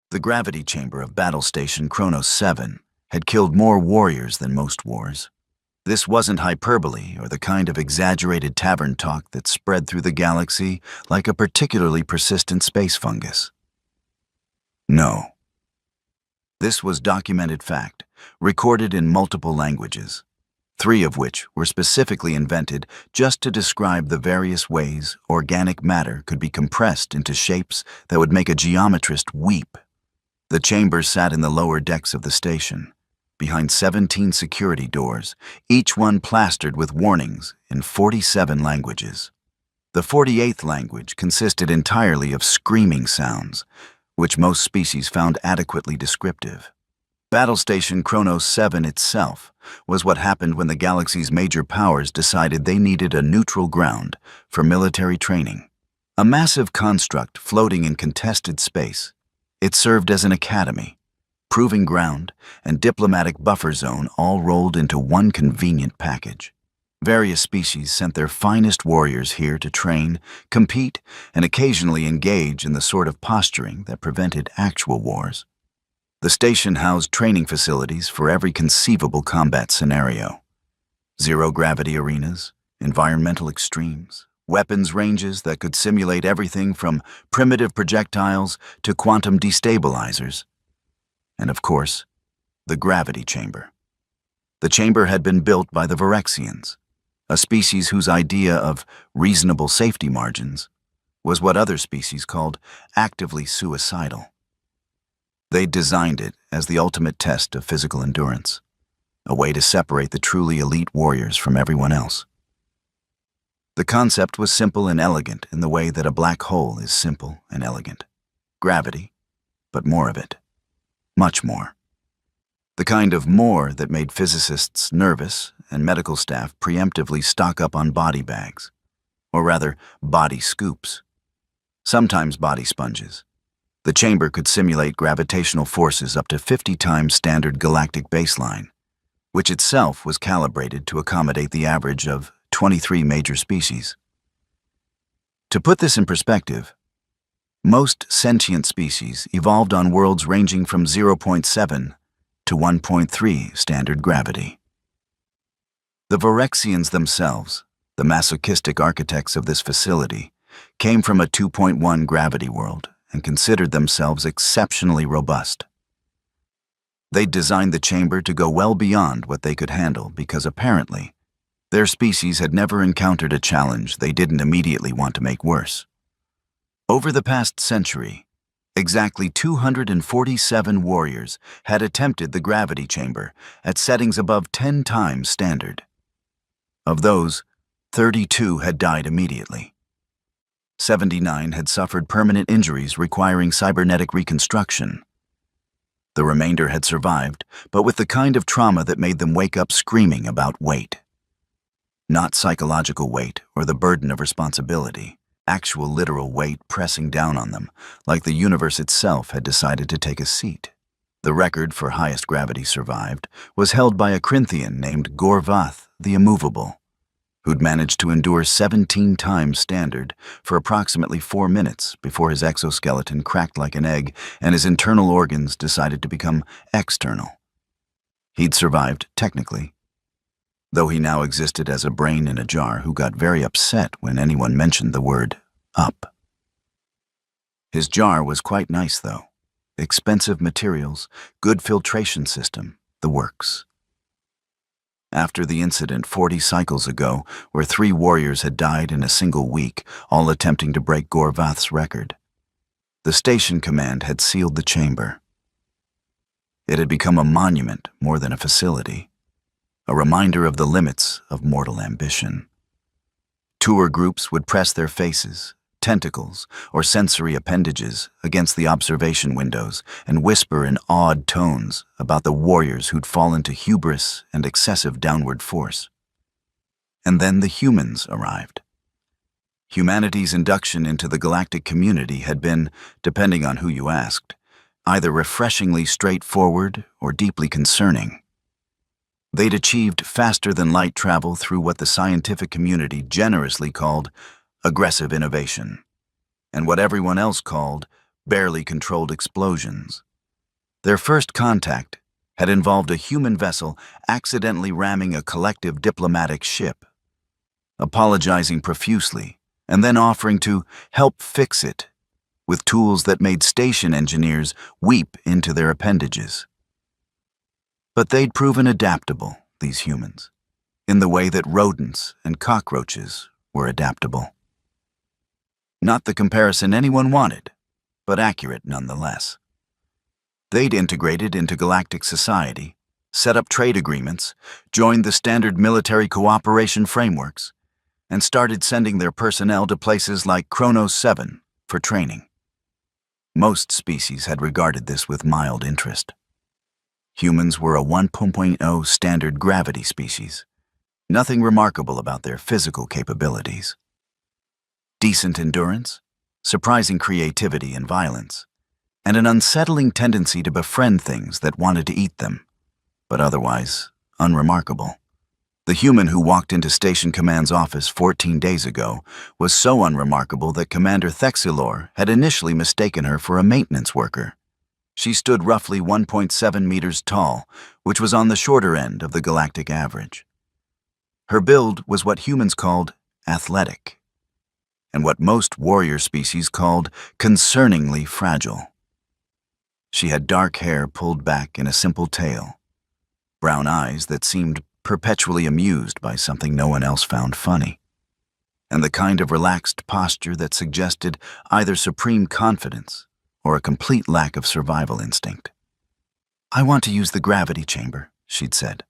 The gravity chamber of Battle Station Kronos 7 had killed more warriors than most wars. This wasn't hyperbole or the kind of exaggerated tavern talk that spread through the galaxy like a particularly persistent space fungus. No. This was documented fact, recorded in multiple languages, 3 of which were specifically invented just to describe the various ways organic matter could be compressed into shapes that would make a geometrist weep. The chamber sat in the lower decks of the station, behind 17 security doors, each one plastered with warnings in 47 languages. The 48th language consisted entirely of screaming sounds, which most species found adequately descriptive. Battle Station Kronos 7 itself was what happened when the galaxy's major powers decided they needed a neutral ground for military training. A massive construct floating in contested space, it served as an academy, proving ground, and diplomatic buffer zone all rolled into one convenient package. Various species sent their finest warriors here to train, compete, and occasionally engage in the sort of posturing that prevented actual wars. The station housed training facilities for every conceivable combat scenario. Zero-gravity arenas, environmental extremes, weapons ranges that could simulate everything from primitive projectiles to quantum destabilizers. And of course, the gravity chamber. The chamber had been built by the Virexians, a species whose idea of reasonable safety margins was what other species called actively suicidal. They designed it as the ultimate test of physical endurance, a way to separate the truly elite warriors from everyone else. The concept was simple and elegant in the way that a black hole is simple and elegant. Gravity, but more of it. Much more. The kind of more that made physicists nervous and medical staff preemptively stock up on body bags, or rather, body scoops. Sometimes body sponges. The chamber could simulate gravitational forces up to 50 times standard galactic baseline, which itself was calibrated to accommodate the average of 23 major species. To put this in perspective, most sentient species evolved on worlds ranging from 0.7 to 1.3 standard gravity. The Virexians themselves, the masochistic architects of this facility, came from a 2.1 gravity world and considered themselves exceptionally robust. They designed the chamber to go well beyond what they could handle because apparently, their species had never encountered a challenge they didn't immediately want to make worse. Over the past century, exactly 247 warriors had attempted the gravity chamber at settings above 10 times standard. Of those, 32 had died immediately. 79 had suffered permanent injuries requiring cybernetic reconstruction. The remainder had survived, but with the kind of trauma that made them wake up screaming about weight. Not psychological weight or the burden of responsibility, actual literal weight pressing down on them, like the universe itself had decided to take a seat. The record for highest gravity survived was held by a Corinthian named Gorvath the Immovable, who'd managed to endure 17 times standard for approximately 4 minutes before his exoskeleton cracked like an egg and his internal organs decided to become external. He'd survived, technically, though he now existed as a brain in a jar who got very upset when anyone mentioned the word up. His jar was quite nice, though. Expensive materials, good filtration system, the works. After the incident 40 cycles ago, where 3 warriors had died in a single week, all attempting to break Gorvath's record, the station command had sealed the chamber. It had become a monument more than a facility, a reminder of the limits of mortal ambition. Tour groups would press their faces, tentacles, or sensory appendages against the observation windows and whisper in awed tones about the warriors who'd fallen to hubris and excessive downward force. And then the humans arrived. Humanity's induction into the galactic community had been, depending on who you asked, either refreshingly straightforward or deeply concerning. They'd achieved faster-than-light travel through what the scientific community generously called aggressive innovation, and what everyone else called barely controlled explosions. Their first contact had involved a human vessel accidentally ramming a collective diplomatic ship, apologizing profusely, and then offering to help fix it with tools that made station engineers weep into their appendages. But they'd proven adaptable, these humans, in the way that rodents and cockroaches were adaptable. Not the comparison anyone wanted, but accurate nonetheless. They'd integrated into galactic society, set up trade agreements, joined the standard military cooperation frameworks, and started sending their personnel to places like Kronos 7 for training. Most species had regarded this with mild interest. Humans were a 1.0 standard gravity species. Nothing remarkable about their physical capabilities. Decent endurance, surprising creativity and violence, and an unsettling tendency to befriend things that wanted to eat them, but otherwise unremarkable. The human who walked into Station Command's office 14 days ago was so unremarkable that Commander Thexilor had initially mistaken her for a maintenance worker. She stood roughly 1.7 meters tall, which was on the shorter end of the galactic average. Her build was what humans called athletic, and what most warrior species called concerningly fragile. She had dark hair pulled back in a simple tail, brown eyes that seemed perpetually amused by something no one else found funny, and the kind of relaxed posture that suggested either supreme confidence or a complete lack of survival instinct. "I want to use the gravity chamber," she'd said,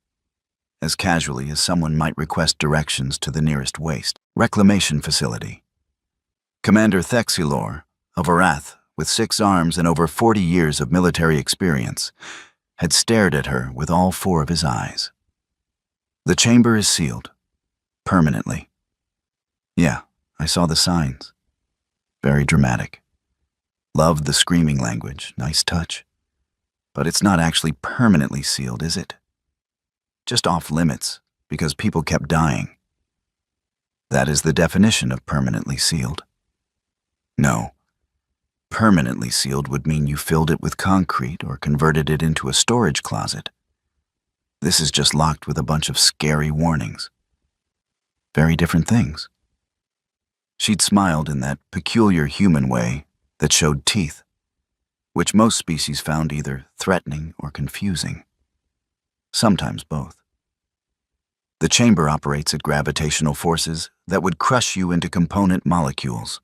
as casually as someone might request directions to the nearest waste reclamation facility. Commander Thexilor, a Varath with 6 arms and over 40 years of military experience, had stared at her with all 4 of his eyes. "The chamber is sealed. Permanently." "Yeah, I saw the signs. Very dramatic. Loved the screaming language. Nice touch. But it's not actually permanently sealed, is it? Just off limits, because people kept dying." "That is the definition of permanently sealed." "No. Permanently sealed would mean you filled it with concrete or converted it into a storage closet. This is just locked with a bunch of scary warnings. Very different things." She'd smiled in that peculiar human way that showed teeth, which most species found either threatening or confusing. Sometimes both. "The chamber operates at gravitational forces that would crush you into component molecules,"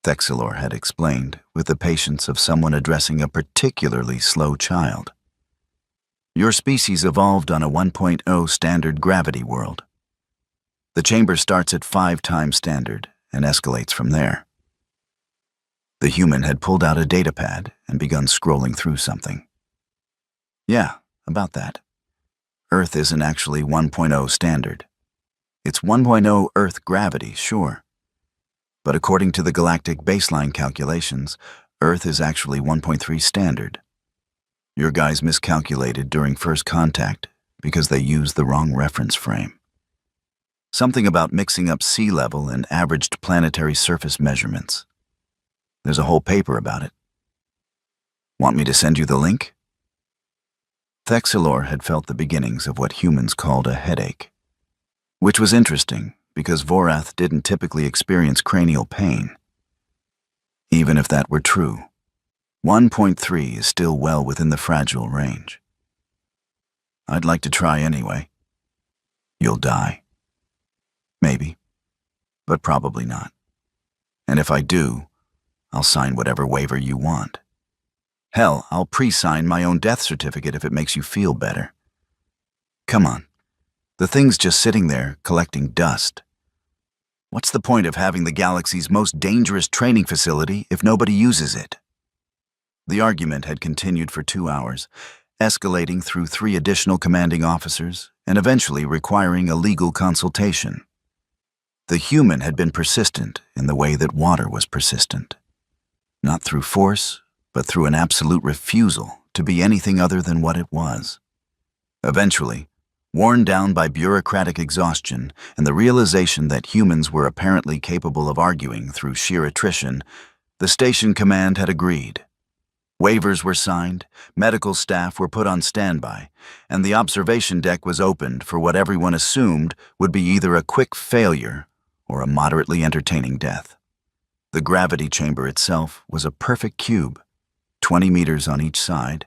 Thexilor had explained with the patience of someone addressing a particularly slow child. "Your species evolved on a 1.0 standard gravity world. The chamber starts at 5 times standard and escalates from there." The human had pulled out a datapad and begun scrolling through something. "Yeah, about that. Earth isn't actually 1.0 standard. It's 1.0 Earth gravity, sure. But according to the galactic baseline calculations, Earth is actually 1.3 standard. Your guys miscalculated during first contact because they used the wrong reference frame. Something about mixing up sea level and averaged planetary surface measurements. There's a whole paper about it. Want me to send you the link?" Thexilor had felt the beginnings of what humans called a headache, which was interesting because Vorath didn't typically experience cranial pain. Even if that were true, 1.3 is still well within the fragile range. "I'd like to try anyway." "You'll die." "Maybe, but probably not. And if I do, I'll sign whatever waiver you want. Hell, I'll pre-sign my own death certificate if it makes you feel better. Come on. The thing's just sitting there, collecting dust. What's the point of having the galaxy's most dangerous training facility if nobody uses it?" The argument had continued for 2 hours, escalating through 3 additional commanding officers and eventually requiring a legal consultation. The human had been persistent in the way that water was persistent. Not through force, but through an absolute refusal to be anything other than what it was. Eventually, worn down by bureaucratic exhaustion and the realization that humans were apparently capable of arguing through sheer attrition, The station command had agreed. Waivers were signed, medical staff were put on standby, and the observation deck was opened for what everyone assumed would be either a quick failure or a moderately entertaining death. The gravity chamber itself was a perfect cube, 20 meters on each side,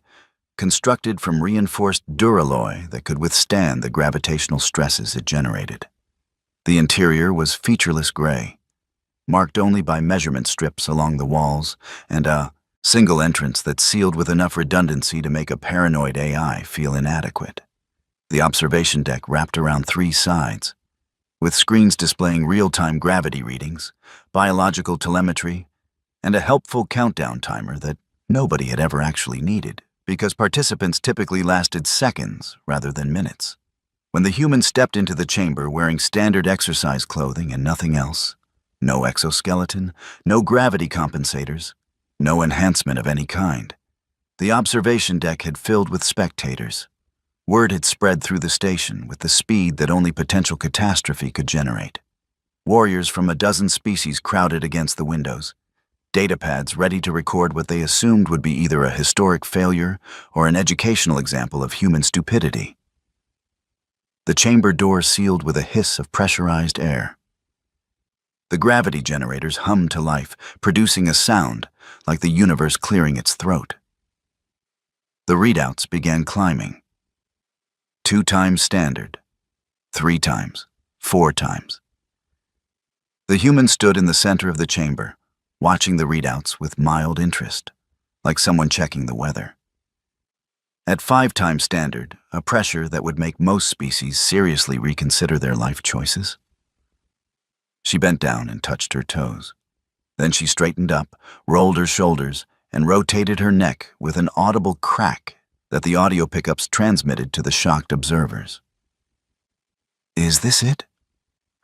constructed from reinforced duralloy that could withstand the gravitational stresses it generated. The interior was featureless gray, marked only by measurement strips along the walls and a single entrance that sealed with enough redundancy to make a paranoid AI feel inadequate. The observation deck wrapped around 3 sides, with screens displaying real-time gravity readings, biological telemetry, and a helpful countdown timer that nobody had ever actually needed, because participants typically lasted seconds rather than minutes. When the human stepped into the chamber wearing standard exercise clothing and nothing else, no exoskeleton, no gravity compensators, no enhancement of any kind, the observation deck had filled with spectators. Word had spread through the station with the speed that only potential catastrophe could generate. Warriors from a dozen species crowded against the windows, datapads ready to record what they assumed would be either a historic failure or an educational example of human stupidity. The chamber door sealed with a hiss of pressurized air. The gravity generators hummed to life, producing a sound like the universe clearing its throat. The readouts began climbing. 2 times standard, 3 times, 4 times. The human stood in the center of the chamber, watching the readouts with mild interest, like someone checking the weather. At 5 times standard, a pressure that would make most species seriously reconsider their life choices. She bent down and touched her toes. Then she straightened up, rolled her shoulders, and rotated her neck with an audible crack that the audio pickups transmitted to the shocked observers. "Is this it?"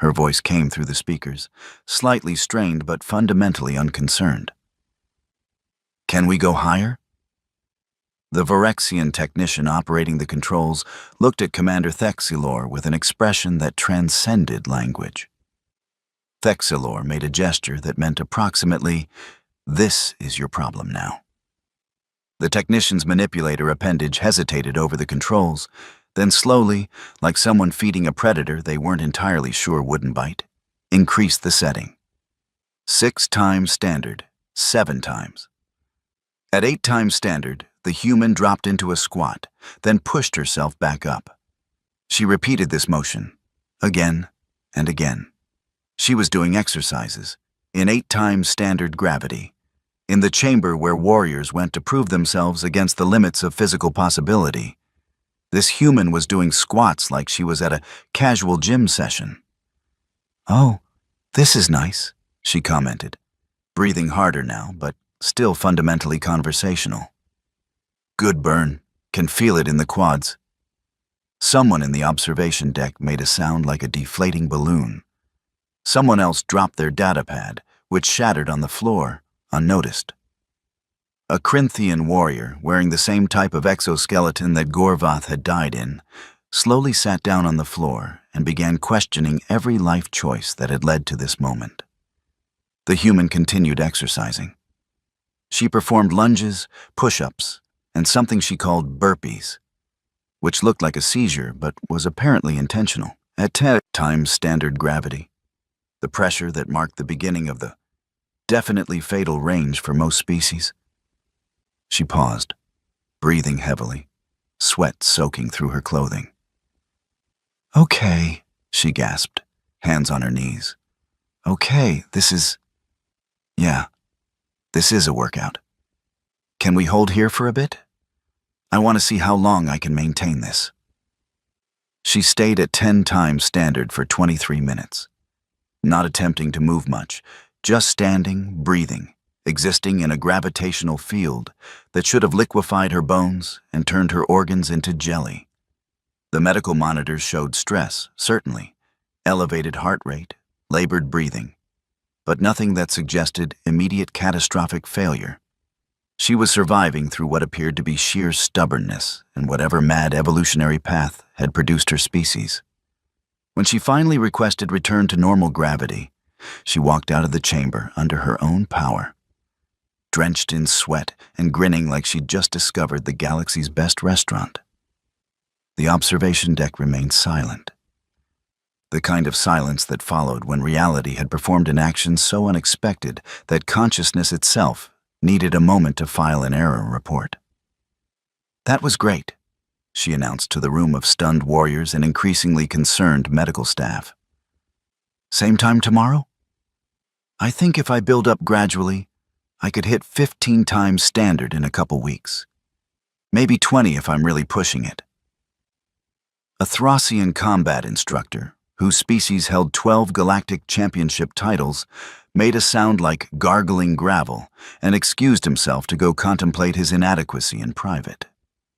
Her voice came through the speakers, slightly strained but fundamentally unconcerned. "Can we go higher?" The Vorexian technician operating the controls looked at Commander Thexilor with an expression that transcended language. Thexilor made a gesture that meant approximately, "This is your problem now." The technician's manipulator appendage hesitated over the controls, then slowly, like someone feeding a predator they weren't entirely sure wouldn't bite, increased the setting. 6 times standard, 7 times. At 8 times standard, the human dropped into a squat, then pushed herself back up. She repeated this motion, again and again. She was doing exercises, in 8 times standard gravity, in the chamber where warriors went to prove themselves against the limits of physical possibility. This human was doing squats like she was at a casual gym session. "Oh, this is nice," she commented, breathing harder now, but still fundamentally conversational. "Good burn, can feel it in the quads." Someone in the observation deck made a sound like a deflating balloon. Someone else dropped their datapad, which shattered on the floor, unnoticed. A Corinthian warrior, wearing the same type of exoskeleton that Gorvath had died in, slowly sat down on the floor and began questioning every life choice that had led to this moment. The human continued exercising. She performed lunges, push-ups, and something she called burpees, which looked like a seizure but was apparently intentional. At 10 times standard gravity, the pressure that marked the beginning of the definitely fatal range for most species. She paused, breathing heavily, sweat soaking through her clothing. "Okay," she gasped, hands on her knees. "Okay, this is a workout. Can we hold here for a bit? I want to see how long I can maintain this." She stayed at 10 times standard for 23 minutes. Not attempting to move much, just standing, breathing, existing in a gravitational field that should have liquefied her bones and turned her organs into jelly. The medical monitors showed stress, certainly, elevated heart rate, labored breathing, but nothing that suggested immediate catastrophic failure. She was surviving through what appeared to be sheer stubbornness and whatever mad evolutionary path had produced her species. When she finally requested return to normal gravity, she walked out of the chamber under her own power. drenched in sweat and grinning like she'd just discovered the galaxy's best restaurant. The observation deck remained silent. The kind of silence that followed when reality had performed an action so unexpected that consciousness itself needed a moment to file an error report. "That was great," she announced to the room of stunned warriors and increasingly concerned medical staff. "Same time tomorrow? I think if I build up gradually, I could hit 15 times standard in a couple weeks. Maybe 20 if I'm really pushing it." A Thracian combat instructor, whose species held 12 galactic championship titles, made a sound like gargling gravel and excused himself to go contemplate his inadequacy in private.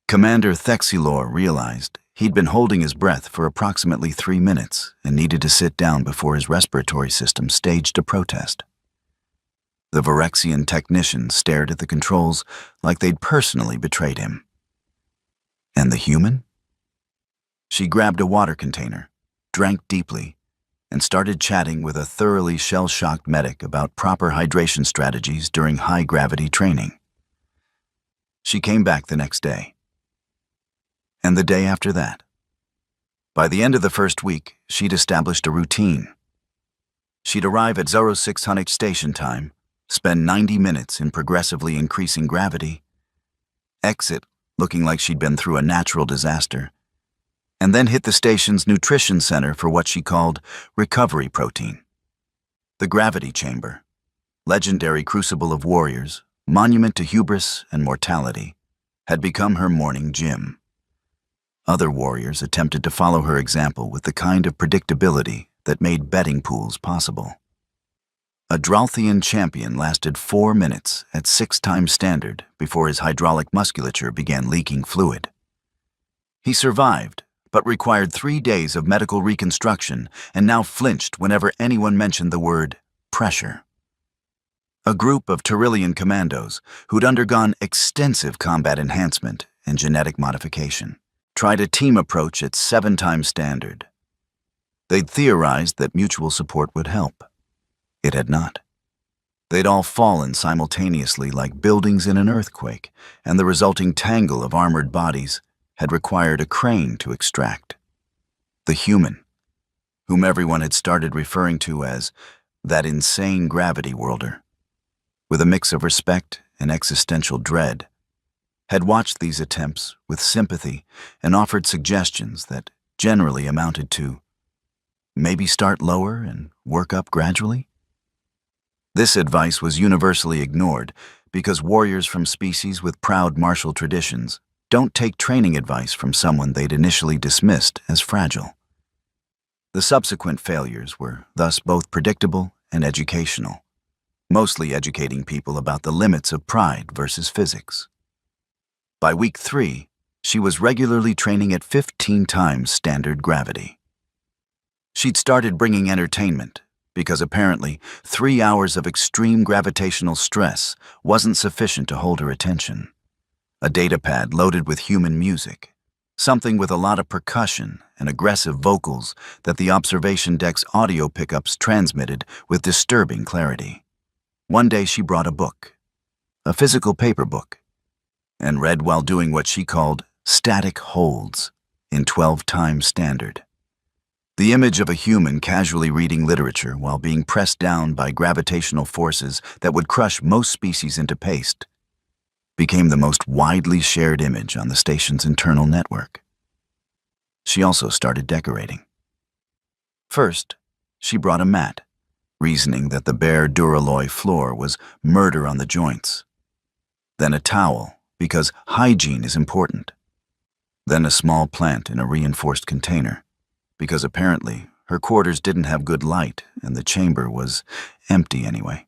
Commander Thexilor realized he'd been holding his breath for approximately 3 minutes and needed to sit down before his respiratory system staged a protest. The Virexian technician stared at the controls like they'd personally betrayed him. And the human? She grabbed a water container, drank deeply, and started chatting with a thoroughly shell-shocked medic about proper hydration strategies during high-gravity training. She came back the next day. And the day after that. By the end of the first week, she'd established a routine. She'd arrive at 0600 station time, spend 90 minutes in progressively increasing gravity, exit looking like she'd been through a natural disaster, and then hit the station's nutrition center for what she called recovery protein. The gravity chamber, legendary crucible of warriors, monument to hubris and mortality, had become her morning gym. Other warriors attempted to follow her example with the kind of predictability that made betting pools possible. A Dralthian champion lasted 4 minutes at 6 times standard before his hydraulic musculature began leaking fluid. He survived, but required 3 days of medical reconstruction and now flinched whenever anyone mentioned the word pressure. A group of Tyrillian commandos who'd undergone extensive combat enhancement and genetic modification tried a team approach at 7 times standard. They'd theorized that mutual support would help. It had not. They'd all fallen simultaneously like buildings in an earthquake, and the resulting tangle of armored bodies had required a crane to extract. The human, whom everyone had started referring to as that insane gravity worlder, with a mix of respect and existential dread, had watched these attempts with sympathy and offered suggestions that generally amounted to maybe start lower and work up gradually. This advice was universally ignored because warriors from species with proud martial traditions don't take training advice from someone they'd initially dismissed as fragile. The subsequent failures were thus both predictable and educational, mostly educating people about the limits of pride versus physics. By week 3, she was regularly training at 15 times standard gravity. She'd started bringing entertainment because apparently 3 hours of extreme gravitational stress wasn't sufficient to hold her attention. A datapad loaded with human music, something with a lot of percussion and aggressive vocals that the observation deck's audio pickups transmitted with disturbing clarity. One day she brought a book, a physical paper book, and read while doing what she called static holds in 12 times standard. The image of a human casually reading literature while being pressed down by gravitational forces that would crush most species into paste became the most widely shared image on the station's internal network. She also started decorating. First, she brought a mat, reasoning that the bare duralloy floor was murder on the joints. Then a towel, because hygiene is important. Then a small plant in a reinforced container, because apparently her quarters didn't have good light and the chamber was empty anyway.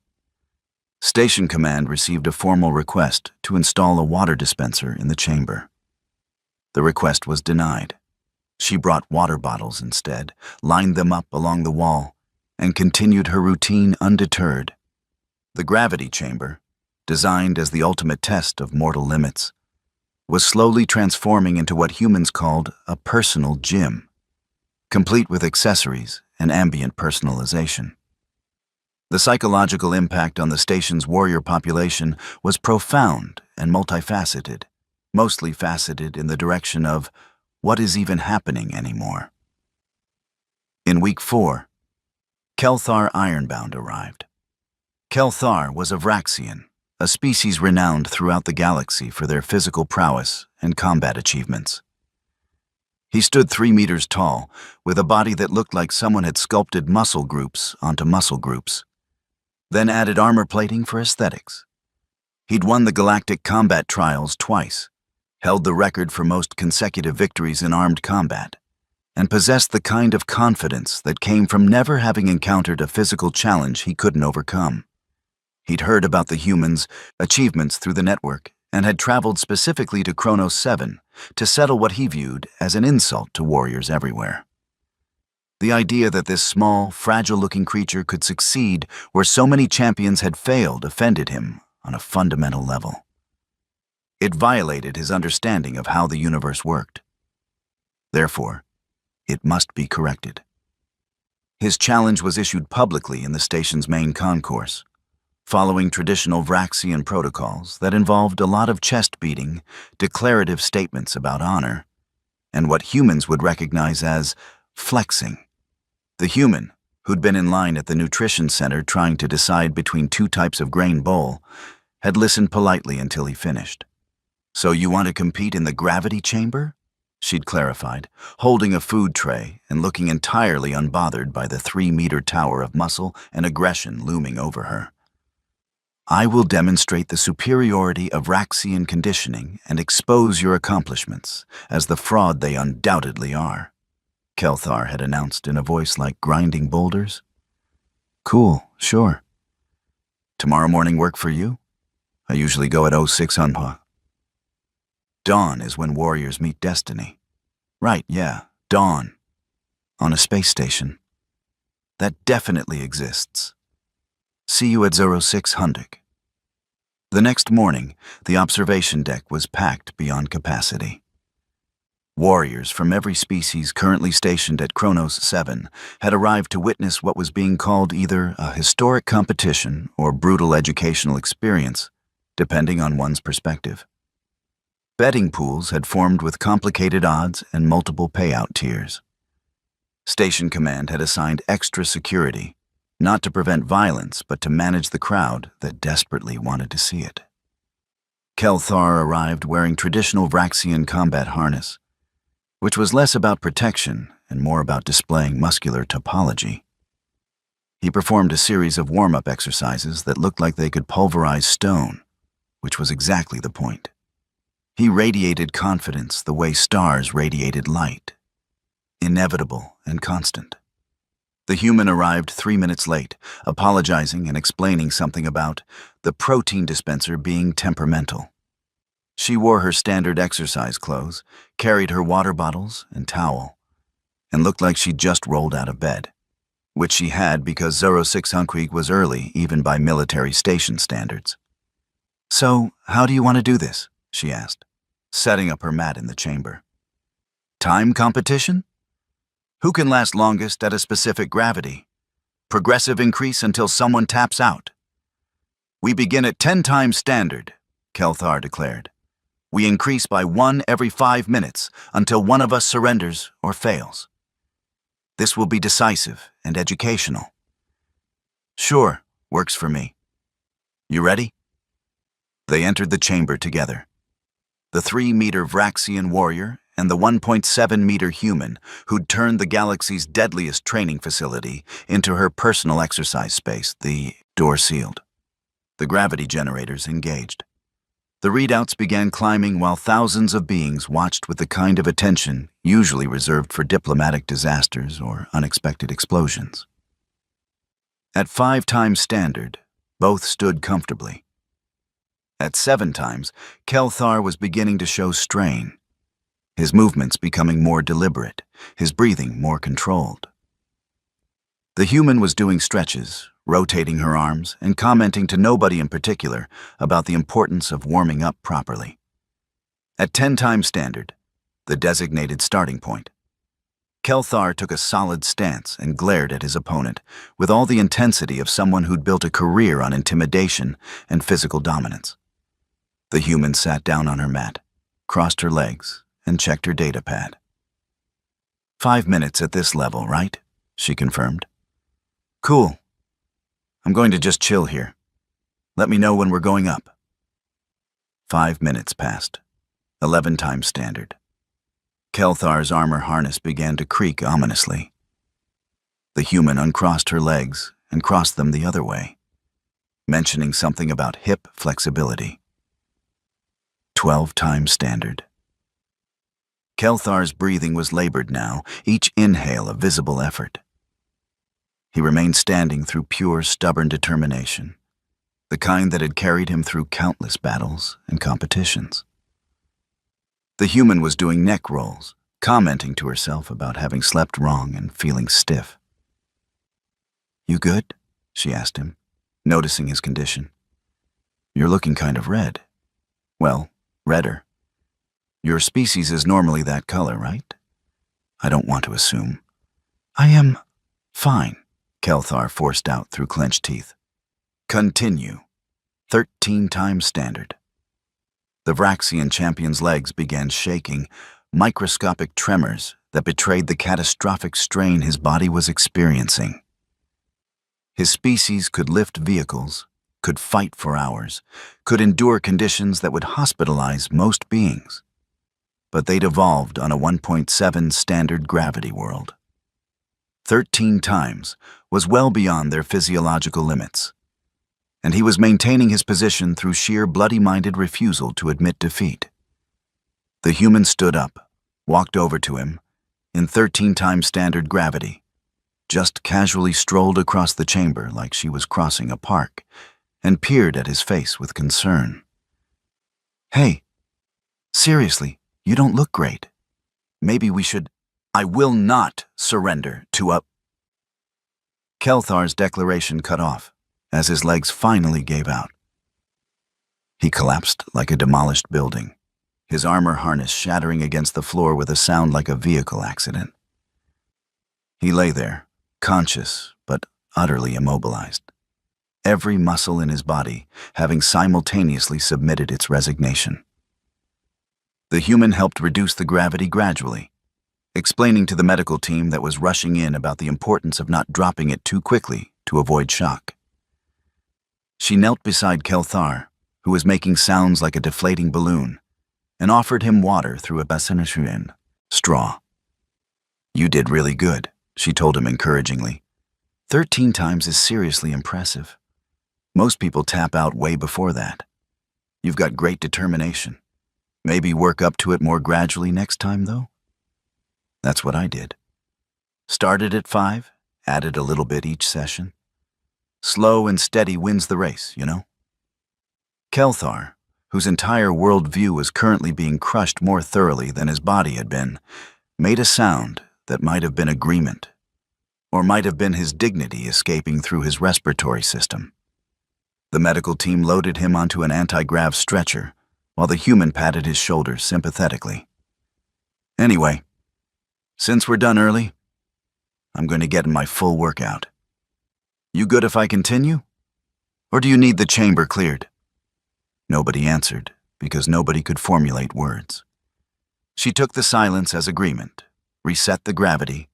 Station Command received a formal request to install a water dispenser in the chamber. The request was denied. She brought water bottles instead, lined them up along the wall, and continued her routine undeterred. The gravity chamber, designed as the ultimate test of mortal limits, was slowly transforming into what humans called a personal gym, complete with accessories and ambient personalization. The psychological impact on the station's warrior population was profound and multifaceted, mostly faceted in the direction of what is even happening anymore. In week 4, Kelthar Ironbound arrived. Kelthar was a Vraxian, a species renowned throughout the galaxy for their physical prowess and combat achievements. He stood 3 meters tall, with a body that looked like someone had sculpted muscle groups onto muscle groups, then added armor plating for aesthetics. He'd won the Galactic Combat Trials twice, held the record for most consecutive victories in armed combat, and possessed the kind of confidence that came from never having encountered a physical challenge he couldn't overcome. He'd heard about the humans' achievements through the network and had traveled specifically to Kronos 7 to settle what he viewed as an insult to warriors everywhere. The idea that this small, fragile-looking creature could succeed where so many champions had failed offended him on a fundamental level. It violated his understanding of how the universe worked. Therefore, it must be corrected. His challenge was issued publicly in the station's main concourse, following traditional Vraxian protocols that involved a lot of chest-beating, declarative statements about honor, and what humans would recognize as flexing. The human, who'd been in line at the nutrition center trying to decide between 2 types of grain bowl, had listened politely until he finished. "So you want to compete in the gravity chamber?" she'd clarified, holding a food tray and looking entirely unbothered by the 3-meter tower of muscle and aggression looming over her. "I will demonstrate the superiority of Vraxian conditioning and expose your accomplishments as the fraud they undoubtedly are," Kelthar had announced in a voice like grinding boulders. "Cool, sure. Tomorrow morning work for you? I usually go at 06 HFY. Dawn is when warriors meet destiny." "Right, yeah, dawn. On a space station. That definitely exists. See you at 06 HFY. The next morning, the observation deck was packed beyond capacity. Warriors from every species currently stationed at Kronos 7 had arrived to witness what was being called either a historic competition or brutal educational experience, depending on one's perspective. Betting pools had formed with complicated odds and multiple payout tiers. Station Command had assigned extra security, not to prevent violence, but to manage the crowd that desperately wanted to see it. Kelthar arrived wearing traditional Vraxian combat harness, which was less about protection and more about displaying muscular topology. He performed a series of warm-up exercises that looked like they could pulverize stone, which was exactly the point. He radiated confidence the way stars radiated light, inevitable and constant. The human arrived 3 minutes late, apologizing and explaining something about the protein dispenser being temperamental. She wore her standard exercise clothes, carried her water bottles and towel, and looked like she'd just rolled out of bed, which she had because 06 HFY was early even by military station standards. "So, how do you want to do this?" she asked, setting up her mat in the chamber. "Time competition? Who can last longest at a specific gravity? Progressive increase until someone taps out. We begin at 10 times standard," Kelthar declared. "We increase by 1 every 5 minutes until one of us surrenders or fails. This will be decisive and educational." "Sure, works for me. You ready?" They entered the chamber together. The 3-meter Vraxian warrior and the 1.7-meter human who'd turned the galaxy's deadliest training facility into her personal exercise space, the door sealed. The gravity generators engaged. The readouts began climbing while thousands of beings watched with the kind of attention usually reserved for diplomatic disasters or unexpected explosions. At 5 times standard, both stood comfortably. At 7 times, Kelthar was beginning to show strain, his movements becoming more deliberate, his breathing more controlled. The human was doing stretches, rotating her arms, and commenting to nobody in particular about the importance of warming up properly. At 10 times standard, the designated starting point, Kelthar took a solid stance and glared at his opponent with all the intensity of someone who'd built a career on intimidation and physical dominance. The human sat down on her mat, crossed her legs, and checked her data pad. 5 minutes at this level, right? She confirmed. Cool. I'm going to just chill here. Let me know when we're going up. 5 minutes passed, 11 times standard. Kelthar's armor harness began to creak ominously. The human uncrossed her legs and crossed them the other way, mentioning something about hip flexibility. 12 times standard. Kelthar's breathing was labored now, each inhale a visible effort. He remained standing through pure, stubborn determination, the kind that had carried him through countless battles and competitions. The human was doing neck rolls, commenting to herself about having slept wrong and feeling stiff. You good? She asked him, noticing his condition. You're looking kind of red. Well, redder. Your species is normally that color, right? I don't want to assume. I am fine, Kelthar forced out through clenched teeth. Continue. 13 times standard. The Vraxian champion's legs began shaking, microscopic tremors that betrayed the catastrophic strain his body was experiencing. His species could lift vehicles, could fight for hours, could endure conditions that would hospitalize most beings. But they'd evolved on a 1.7 standard gravity world. 13 times was well beyond their physiological limits, and he was maintaining his position through sheer bloody-minded refusal to admit defeat. The human stood up, walked over to him, in 13 times standard gravity, just casually strolled across the chamber like she was crossing a park, and peered at his face with concern. Hey, seriously, you don't look great. Maybe we should— I will not surrender to a— Kelthar's declaration cut off as his legs finally gave out. He collapsed like a demolished building, his armor harness shattering against the floor with a sound like a vehicle accident. He lay there, conscious but utterly immobilized, every muscle in his body having simultaneously submitted its resignation. The human helped reduce the gravity gradually, explaining to the medical team that was rushing in about the importance of not dropping it too quickly to avoid shock. She knelt beside Kelthar, who was making sounds like a deflating balloon, and offered him water through a bassinet straw. You did really good, she told him encouragingly. 13 times is seriously impressive. Most people tap out way before that. You've got great determination. Maybe work up to it more gradually next time, though? That's what I did. Started at 5, added a little bit each session. Slow and steady wins the race, you know? Kelthar, whose entire worldview was currently being crushed more thoroughly than his body had been, made a sound that might have been agreement, or might have been his dignity escaping through his respiratory system. The medical team loaded him onto an anti-grav stretcher, while the human patted his shoulders sympathetically. Anyway, since we're done early, I'm going to get in my full workout. You good if I continue? Or do you need the chamber cleared? Nobody answered, because nobody could formulate words. She took the silence as agreement, reset the gravity,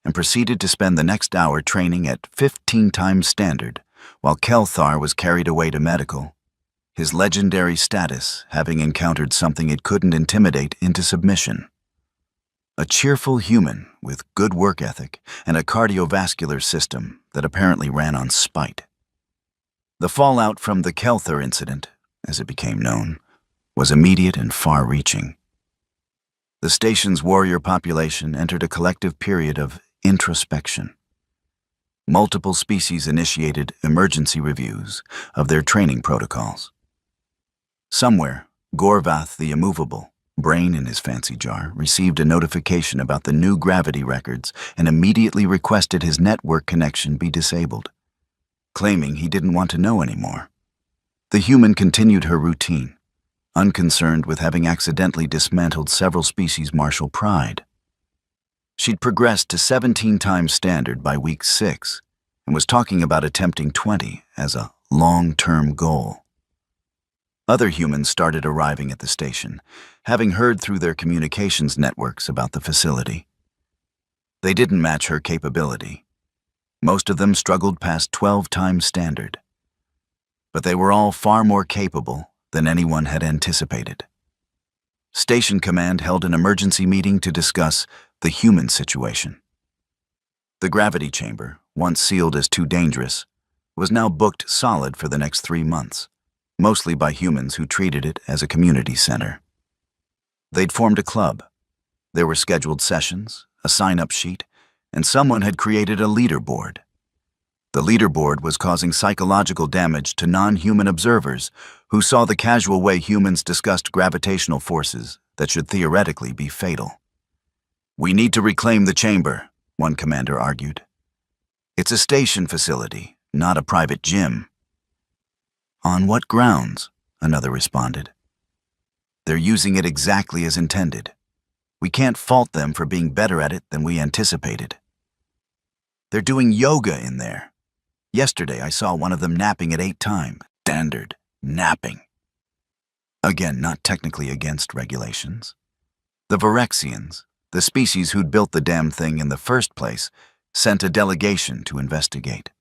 and proceeded to spend the next hour training at 15 times standard, while Kelthar was carried away to medical, his legendary status having encountered something it couldn't intimidate into submission. A cheerful human with good work ethic and a cardiovascular system that apparently ran on spite. The fallout from the Kelthar incident, as it became known, was immediate and far-reaching. The station's warrior population entered a collective period of introspection. Multiple species initiated emergency reviews of their training protocols. Somewhere, Gorvath the Immovable, brain in his fancy jar, received a notification about the new gravity records and immediately requested his network connection be disabled, claiming he didn't want to know anymore. The human continued her routine, unconcerned with having accidentally dismantled several species' martial pride. She'd progressed to 17 times standard by week 6 and was talking about attempting 20 as a long-term goal. Other humans started arriving at the station, having heard through their communications networks about the facility. They didn't match her capability. Most of them struggled past 12 times standard. But they were all far more capable than anyone had anticipated. Station Command held an emergency meeting to discuss the human situation. The gravity chamber, once sealed as too dangerous, was now booked solid for the next 3 months, mostly by humans who treated it as a community center. They'd formed a club. There were scheduled sessions, a sign-up sheet, and someone had created a leaderboard. The leaderboard was causing psychological damage to non-human observers who saw the casual way humans discussed gravitational forces that should theoretically be fatal. "We need to reclaim the chamber," one commander argued. "It's a station facility, not a private gym." "On what grounds?" another responded. "They're using it exactly as intended. We can't fault them for being better at it than we anticipated. They're doing yoga in there. Yesterday I saw one of them napping at 8 times. Standard. Napping." Again, not technically against regulations. The Virexians, the species who'd built the damn thing in the first place, sent a delegation to investigate.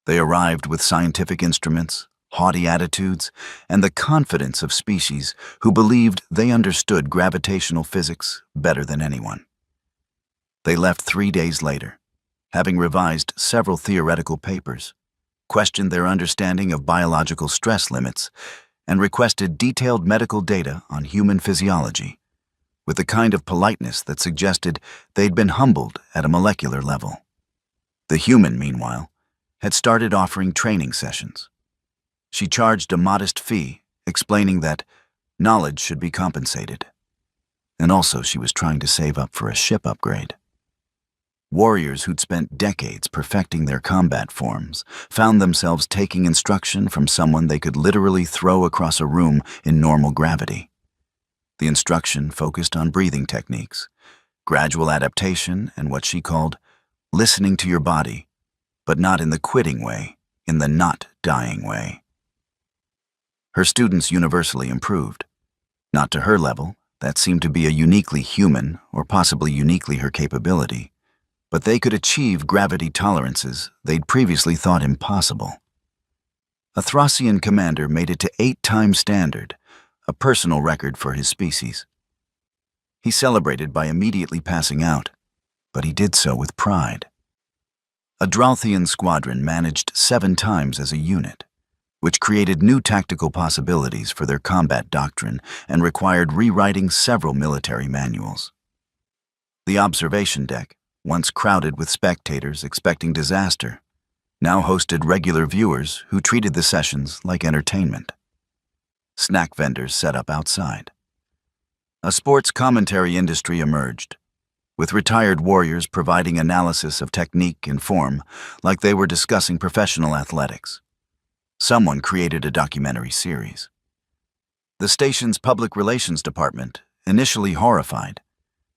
They arrived with scientific instruments, haughty attitudes, and the confidence of species who believed they understood gravitational physics better than anyone. They left 3 days later, having revised several theoretical papers, questioned their understanding of biological stress limits, and requested detailed medical data on human physiology, with the kind of politeness that suggested they'd been humbled at a molecular level. The human, meanwhile, had started offering training sessions. She charged a modest fee, explaining that knowledge should be compensated. And also she was trying to save up for a ship upgrade. Warriors who'd spent decades perfecting their combat forms found themselves taking instruction from someone they could literally throw across a room in normal gravity. The instruction focused on breathing techniques, gradual adaptation, and what she called listening to your body, but not in the quitting way, in the not dying way. Her students universally improved. Not to her level, that seemed to be a uniquely human or possibly uniquely her capability, but they could achieve gravity tolerances they'd previously thought impossible. A Thracian commander made it to 8 times standard, a personal record for his species. He celebrated by immediately passing out, but he did so with pride. A Dralthian squadron managed 7 times as a unit, which created new tactical possibilities for their combat doctrine and required rewriting several military manuals. The observation deck, once crowded with spectators expecting disaster, now hosted regular viewers who treated the sessions like entertainment. Snack vendors set up outside. A sports commentary industry emerged, with retired warriors providing analysis of technique and form like they were discussing professional athletics. Someone created a documentary series. The station's public relations department, initially horrified,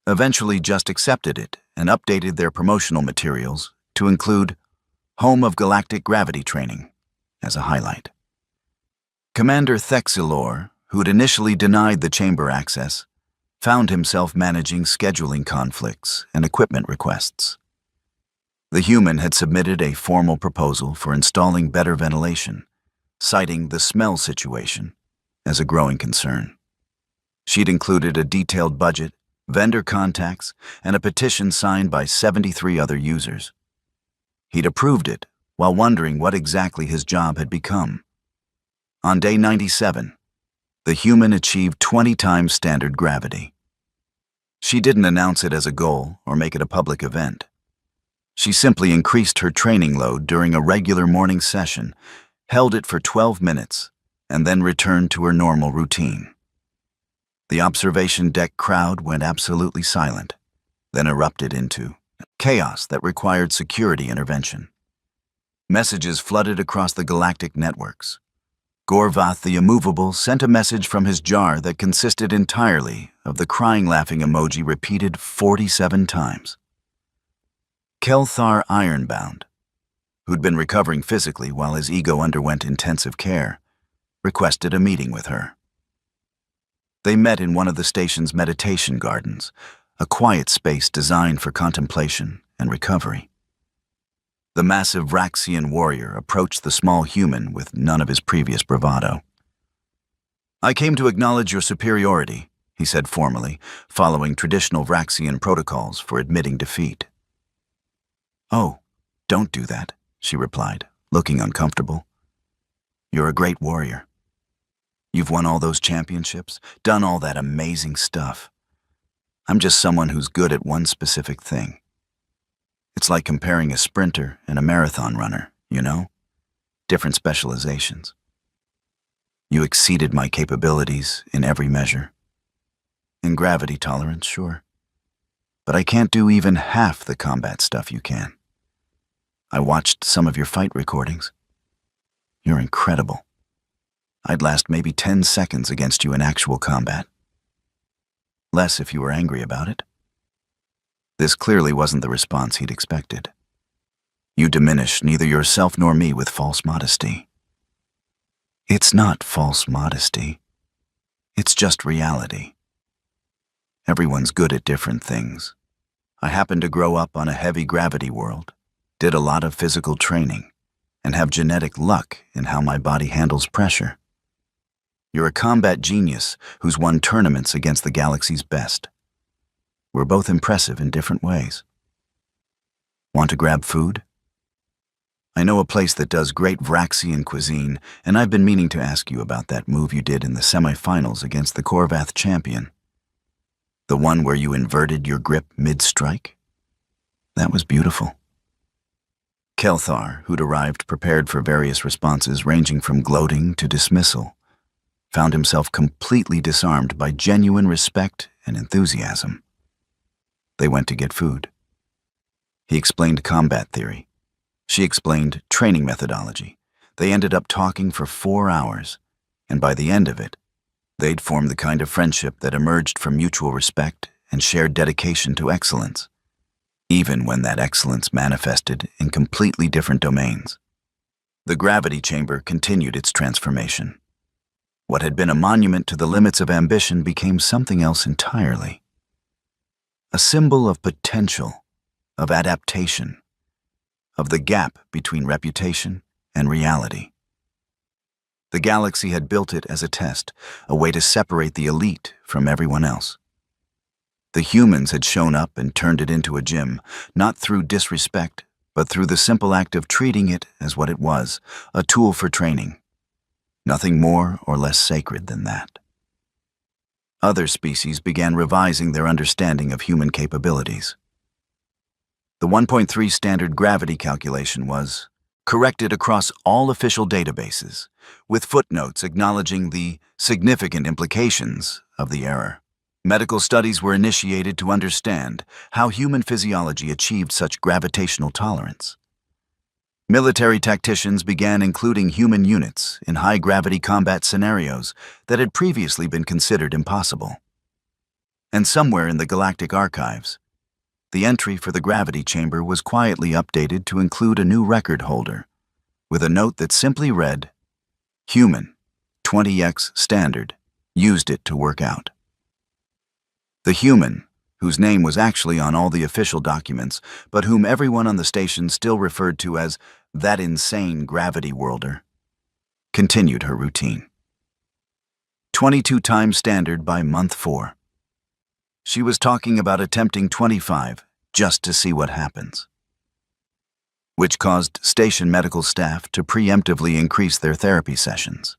eventually just accepted it and updated their promotional materials to include Home of Galactic Gravity Training as a highlight. Commander Thexilor, who'd initially denied the chamber access, found himself managing scheduling conflicts and equipment requests. The human had submitted a formal proposal for installing better ventilation, citing the smell situation as a growing concern. She'd included a detailed budget, vendor contacts, and a petition signed by 73 other users. He'd approved it while wondering what exactly his job had become. On day 97, the human achieved 20 times standard gravity. She didn't announce it as a goal or make it a public event. She simply increased her training load during a regular morning session, held it for 12 minutes, and then returned to her normal routine. The observation deck crowd went absolutely silent, then erupted into chaos that required security intervention. Messages flooded across the galactic networks. Gorvath the Immovable sent a message from his jar that consisted entirely of the crying laughing emoji repeated 47 times. Kelthar Ironbound, who'd been recovering physically while his ego underwent intensive care, requested a meeting with her. They met in one of the station's meditation gardens, a quiet space designed for contemplation and recovery. The massive Vraxian warrior approached the small human with none of his previous bravado. "I came to acknowledge your superiority," he said formally, following traditional Vraxian protocols for admitting defeat. "Oh, don't do that," she replied, looking uncomfortable. "You're a great warrior. You've won all those championships, done all that amazing stuff. I'm just someone who's good at one specific thing. It's like comparing a sprinter and a marathon runner, you know? Different specializations. You exceeded my capabilities in every measure. In gravity tolerance, sure. But I can't do even half the combat stuff you can. I watched some of your fight recordings. You're incredible. I'd last maybe 10 seconds against you in actual combat. Less if you were angry about it." This clearly wasn't the response he'd expected. "You diminish neither yourself nor me with false modesty." "It's not false modesty. It's just reality. Everyone's good at different things. I happen to grow up on a heavy gravity world, did a lot of physical training, and have genetic luck in how my body handles pressure. You're a combat genius who's won tournaments against the galaxy's best. We're both impressive in different ways. Want to grab food? I know a place that does great Vraxian cuisine, and I've been meaning to ask you about that move you did in the semifinals against the Gorvath champion. The one where you inverted your grip mid-strike? That was beautiful." Kelthar, who'd arrived prepared for various responses ranging from gloating to dismissal, found himself completely disarmed by genuine respect and enthusiasm. They went to get food. He explained combat theory. She explained training methodology. They ended up talking for 4 hours, and by the end of it, they'd formed the kind of friendship that emerged from mutual respect and shared dedication to excellence, even when that excellence manifested in completely different domains. The gravity chamber continued its transformation. What had been a monument to the limits of ambition became something else entirely. A symbol of potential, of adaptation, of the gap between reputation and reality. The galaxy had built it as a test, a way to separate the elite from everyone else. The humans had shown up and turned it into a gym, not through disrespect, but through the simple act of treating it as what it was, a tool for training. Nothing more or less sacred than that. Other species began revising their understanding of human capabilities. The 1.3 standard gravity calculation was corrected across all official databases, with footnotes acknowledging the significant implications of the error. Medical studies were initiated to understand how human physiology achieved such gravitational tolerance. Military tacticians began including human units in high-gravity combat scenarios that had previously been considered impossible. And somewhere in the galactic archives, the entry for the gravity chamber was quietly updated to include a new record holder, with a note that simply read, "Human, 20x standard, used it to work out." The human, whose name was actually on all the official documents, but whom everyone on the station still referred to as that insane gravity worlder, continued her routine. 22 times standard by month 4. She was talking about attempting 25 just to see what happens, which caused station medical staff to preemptively increase their therapy sessions.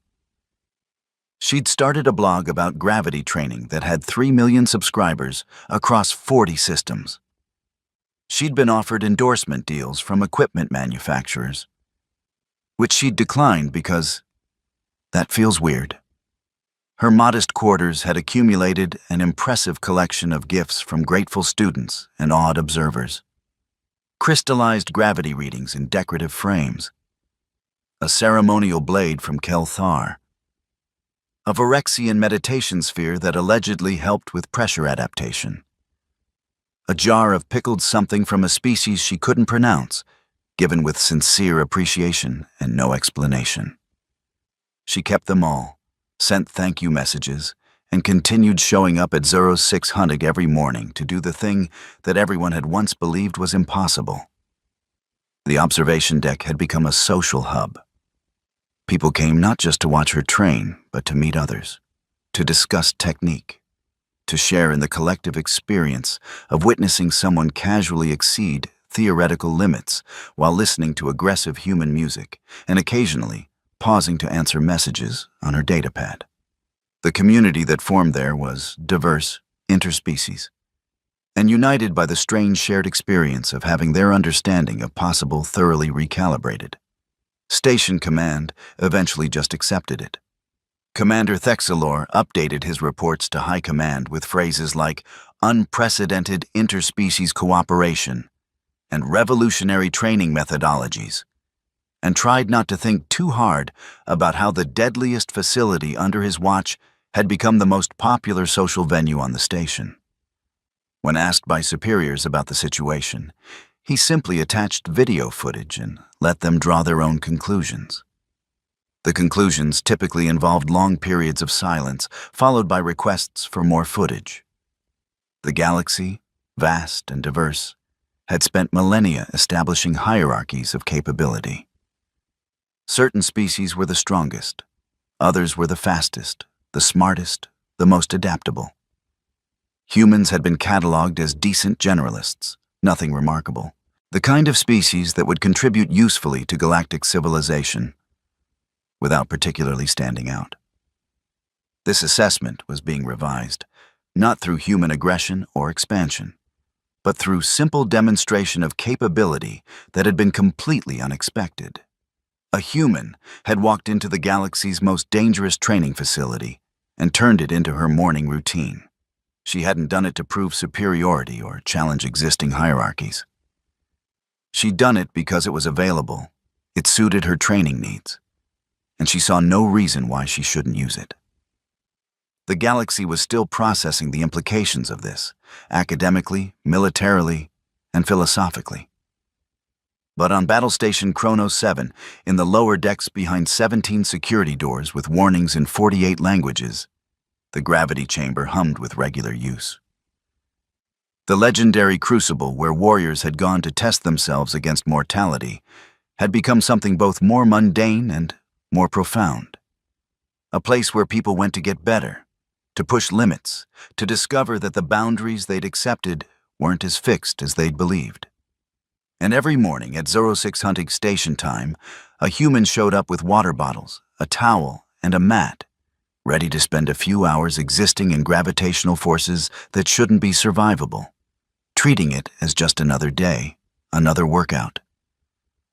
She'd started a blog about gravity training that had 3 million subscribers across 40 systems. She'd been offered endorsement deals from equipment manufacturers, which she'd declined because that feels weird. Her modest quarters had accumulated an impressive collection of gifts from grateful students and awed observers. Crystallized gravity readings in decorative frames, a ceremonial blade from Kelthar, a Vorexian meditation sphere that allegedly helped with pressure adaptation, a jar of pickled something from a species she couldn't pronounce, given with sincere appreciation and no explanation. She kept them all, sent thank you messages, and continued showing up at 06 Hunting every morning to do the thing that everyone had once believed was impossible. The observation deck had become a social hub. People came not just to watch her train, but to meet others, to discuss technique, to share in the collective experience of witnessing someone casually exceed theoretical limits while listening to aggressive human music and occasionally pausing to answer messages on her datapad. The community that formed there was diverse, interspecies, and united by the strange shared experience of having their understanding of possible thoroughly recalibrated. Station Command eventually just accepted it. Commander Thexalor updated his reports to High Command with phrases like unprecedented interspecies cooperation and revolutionary training methodologies, and tried not to think too hard about how the deadliest facility under his watch had become the most popular social venue on the station. When asked by superiors about the situation, he simply attached video footage and let them draw their own conclusions. The conclusions typically involved long periods of silence, followed by requests for more footage. The galaxy, vast and diverse, had spent millennia establishing hierarchies of capability. Certain species were the strongest, others were the fastest, the smartest, the most adaptable. Humans had been cataloged as decent generalists, nothing remarkable, the kind of species that would contribute usefully to galactic civilization, without particularly standing out. This assessment was being revised, not through human aggression or expansion, but through simple demonstration of capability that had been completely unexpected. A human had walked into the galaxy's most dangerous training facility and turned it into her morning routine. She hadn't done it to prove superiority or challenge existing hierarchies. She'd done it because it was available, it suited her training needs, and she saw no reason why she shouldn't use it. The galaxy was still processing the implications of this, academically, militarily, and philosophically. But on Battle Station Chrono 7, in the lower decks behind 17 security doors with warnings in 48 languages, the gravity chamber hummed with regular use. The legendary crucible where warriors had gone to test themselves against mortality had become something both more mundane and more profound. A place where people went to get better, to push limits, to discover that the boundaries they'd accepted weren't as fixed as they'd believed. And every morning at 06 Hunting station time, a human showed up with water bottles, a towel, and a mat, ready to spend a few hours existing in gravitational forces that shouldn't be survivable, treating it as just another day, another workout,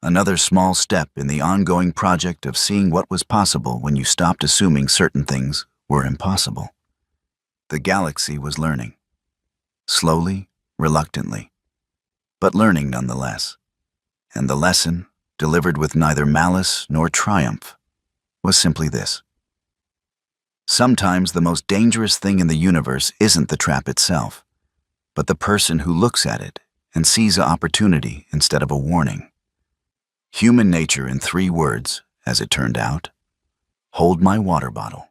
another small step in the ongoing project of seeing what was possible when you stopped assuming certain things were impossible. The galaxy was learning. Slowly, reluctantly, but learning nonetheless. And the lesson, delivered with neither malice nor triumph, was simply this. Sometimes the most dangerous thing in the universe isn't the trap itself, but the person who looks at it and sees an opportunity instead of a warning. Human nature in 3 words, as it turned out: hold my water bottle.